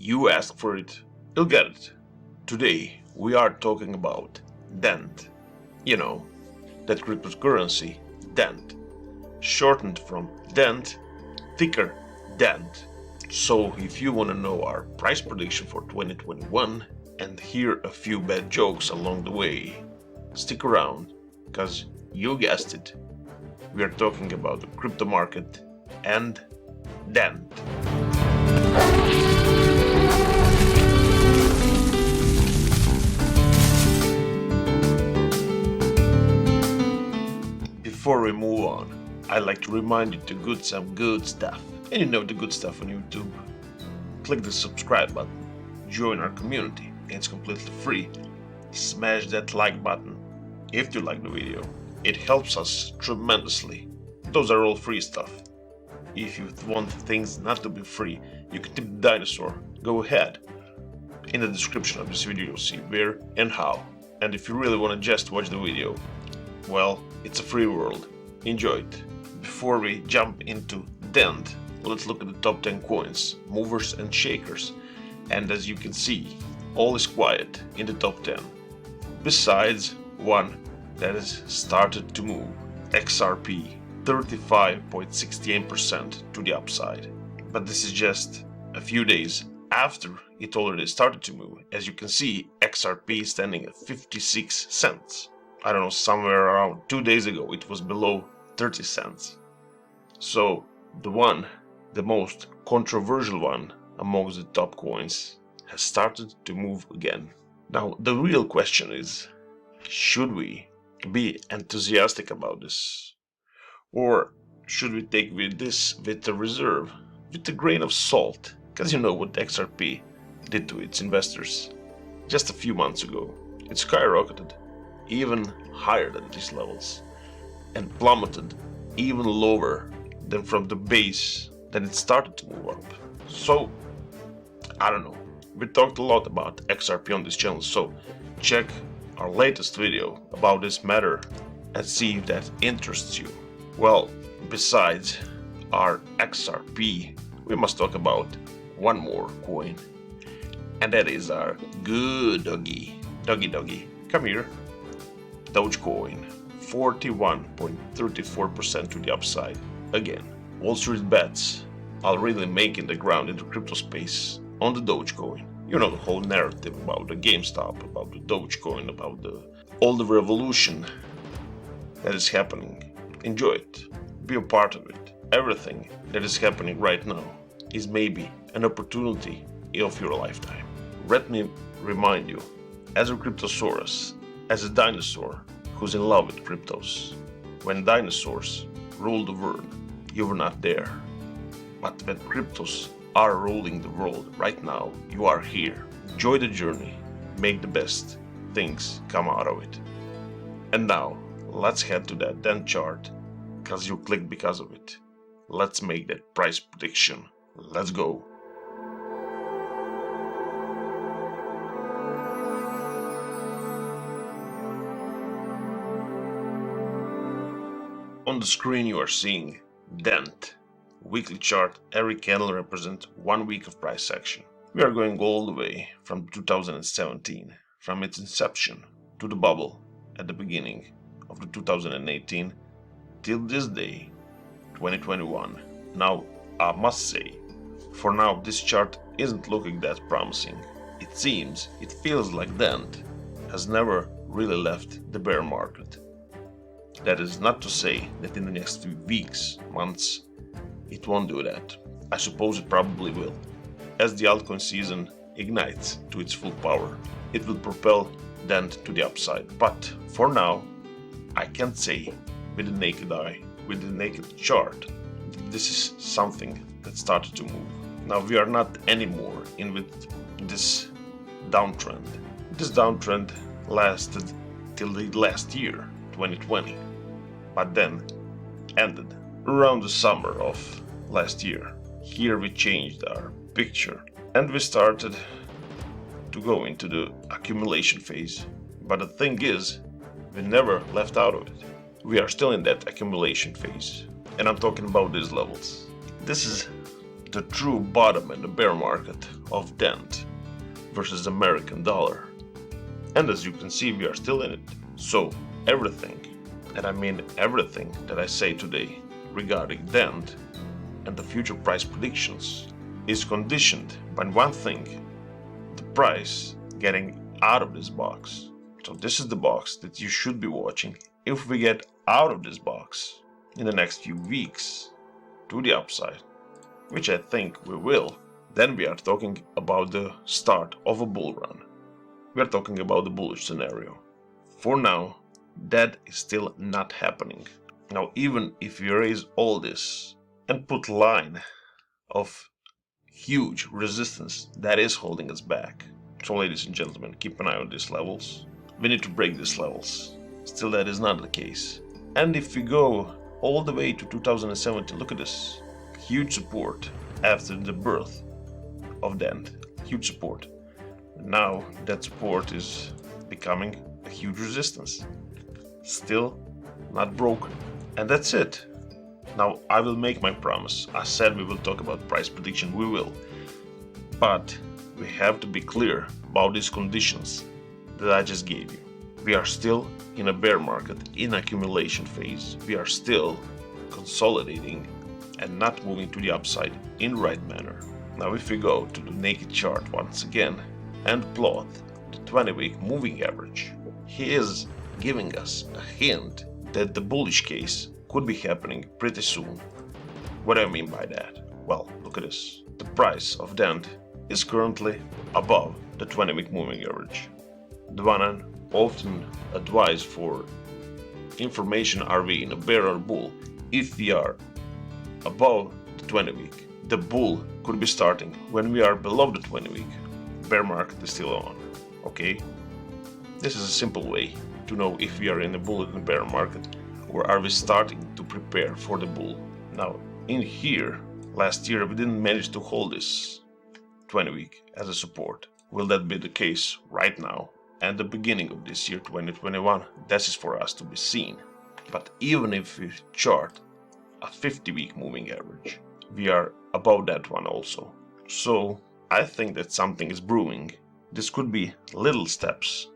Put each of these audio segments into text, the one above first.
You ask for it, you'll get it. Today we are talking about Dent. You know, that cryptocurrency, Dent. Shortened from Dent, ticker Dent. So if you want to know our price prediction for 2021 and hear a few bad jokes along the way, stick around, cause you guessed it, we are talking about the crypto market and Dent. Before we move on, I'd like to remind you to get some good stuff. And you know the good stuff on YouTube. Click the subscribe button, join our community, it's completely free. Smash that like button if you like the video. It helps us tremendously. Those are all free stuff. If you want things not to be free, you can tip the dinosaur. Go ahead. In the description of this video you'll see where and how. And if you really want to just watch the video, well, it's a free world. Enjoy it. Before we jump into Dent, let's look at the top 10 coins, movers and shakers. And as you can see, all is quiet in the top 10. Besides one that has started to move, XRP, 35.68% to the upside. But this is just a few days after it already started to move. As you can see, XRP is standing at 56 cents. I don't know, somewhere around 2 days ago it was below 30 cents. So the most controversial one amongst the top coins has started to move again. Now the real question is, should we be enthusiastic about this? Or should we take this with a reserve, with a grain of salt? Because you know what XRP did to its investors just a few months ago. It skyrocketed even higher than these levels and plummeted even lower than from the base that it started to move up. So I don't know, we talked a lot about XRP on this channel, so check our latest video about this matter and see if that interests you. Well, besides our XRP, we must talk about one more coin, and that is our good doggy, come here, Dogecoin, 41.34% to the upside. Again, Wall Street bets are really making the ground in the crypto space on the Dogecoin. You know the whole narrative about the GameStop, about the Dogecoin, about all the revolution that is happening. Enjoy it, be a part of it. Everything that is happening right now is maybe an opportunity of your lifetime. Let me remind you, as a cryptosaurus, as a dinosaur who's in love with cryptos, when dinosaurs ruled the world, you were not there. But when cryptos are ruling the world right now, you are here. Enjoy the journey, make the best things come out of it. And now, let's head to that Dent chart, cause you clicked because of it. Let's make that price prediction. Let's go. On the screen you are seeing Dent. Weekly chart, every candle represents 1 week of price action. We are going all the way from 2017, from its inception to the bubble at the beginning of the 2018 till this day, 2021. Now, I must say, for now this chart isn't looking that promising. It feels like Dent has never really left the bear market. That is not to say that in the next few weeks, months, it won't do that. I suppose it probably will. As the altcoin season ignites to its full power, it will propel Dent to the upside. But for now, I can't say with the naked eye, with the naked chart, that this is something that started to move. Now we are not anymore in with this downtrend. This downtrend lasted till the last year, 2020, but then ended around the summer of last year. Here we changed our picture and we started to go into the accumulation phase. But the thing is, we never left out of it. We are still in that accumulation phase, and I'm talking about these levels. This is the true bottom in the bear market of Dent versus American dollar. And as you can see, we are still in it. So everything, and I mean everything that I say today regarding Dent and the future price predictions is conditioned by one thing: the price getting out of this box. So this is the box that you should be watching. If we get out of this box in the next few weeks to the upside, which I think we will, then we are talking about the start of a bull run. We are talking about the bullish scenario. For now, that is still not happening. Now, even if we raise all this and put line of huge resistance that is holding us back. So ladies and gentlemen, keep an eye on these levels. We need to break these levels. Still, that is not the case. And if we go all the way to 2017, look at this. Huge support after the birth of Dent. Huge support. Now that support is becoming a huge resistance. Still not broken. And that's it. Now I will make my promise. I said we will talk about price prediction. We will. But we have to be clear about these conditions that I just gave you. We are still in a bear market, in accumulation phase. We are still consolidating and not moving to the upside in the right manner. Now if we go to the naked chart once again and plot the 20-week moving average, he is giving us a hint that the bullish case could be happening pretty soon. What do I mean by that? Well, look at this. The price of Dent is currently above the 20-week moving average. The one I often advise for information: are we in a bear or bull? If we are above the 20-week, the bull could be starting. When we are below the 20-week, bear market is still on. Okay? This is a simple way to know if we are in a bull and bear market, or are we starting to prepare for the bull. Now, in here, last year we didn't manage to hold this 20-week as a support. Will that be the case right now? And the beginning of this year, 2021, this is for us to be seen. But even if we chart a 50-week moving average, we are above that one also. So I think that something is brewing. This could be little steps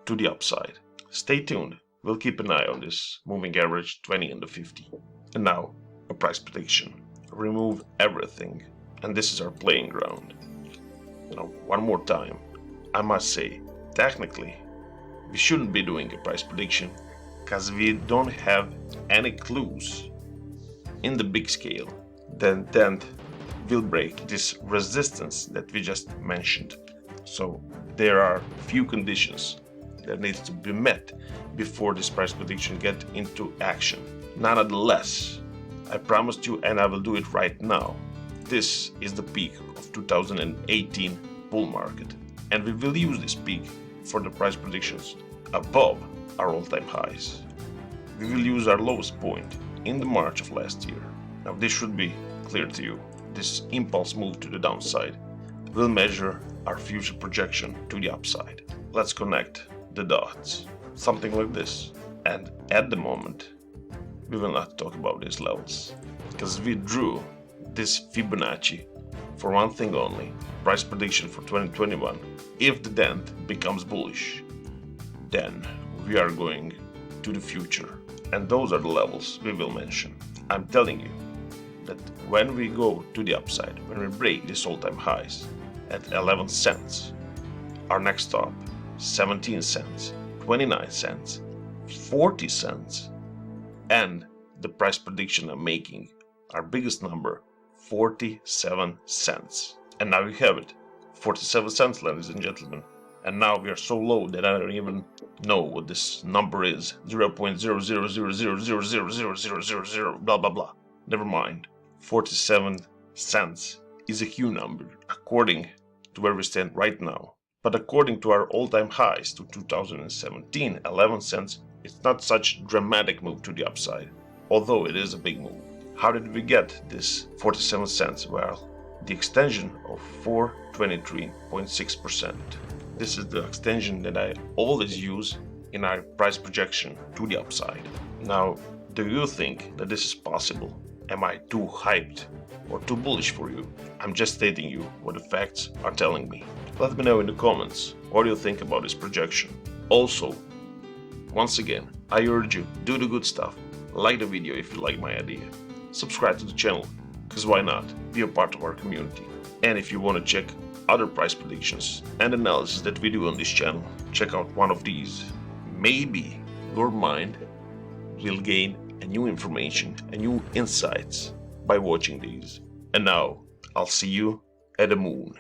to the upside. Stay tuned. We'll keep an eye on this moving average 20 and the 50. And now, a price prediction. Remove everything. And this is our playing ground. Now, one more time, I must say, technically, we shouldn't be doing a price prediction because we don't have any clues in the big scale that Dent will break this resistance that we just mentioned. So there are few conditions that needs to be met before this price prediction get into action. Nonetheless, I promised you, and I will do it right now, this is the peak of 2018 bull market, and we will use this peak for the price predictions above our all-time highs. We will use our lowest point in the March of last year. Now this should be clear to you. This impulse move to the downside will measure our future projection to the upside. Let's connect the dots. Something like this. And at the moment, we will not talk about these levels, because we drew this Fibonacci for one thing only: price prediction for 2021. If the Dent becomes bullish, then we are going to the future, and those are the levels we will mention. I'm telling you that when we go to the upside, when we break these all-time highs at 11 cents, our next stop 17 cents, 29 cents, 40 cents, and the price prediction I'm making, our biggest number, 47 cents. And now you have it, 47 cents, ladies and gentlemen. And now we are so low that I don't even know what this number is. 0.00000000000 blah blah blah. Never mind. 47 cents is a huge number according to where we stand right now. But according to our all-time highs to 2017, 11 cents, it's not such dramatic move to the upside, although it is a big move. How did we get this 47 cents? Well, the extension of 423.6%. This is the extension that I always use in our price projection to the upside. Now, do you think that this is possible? Am I too hyped or too bullish for you? I'm just stating you what the facts are telling me. Let me know in the comments what you think about this projection. Also, once again, I urge you, do the good stuff. Like the video if you like my idea. Subscribe to the channel, because why not? Be a part of our community. And if you want to check other price predictions and analysis that we do on this channel, check out one of these. Maybe your mind will gain a new information and new insights by watching these. And now, I'll see you at the moon.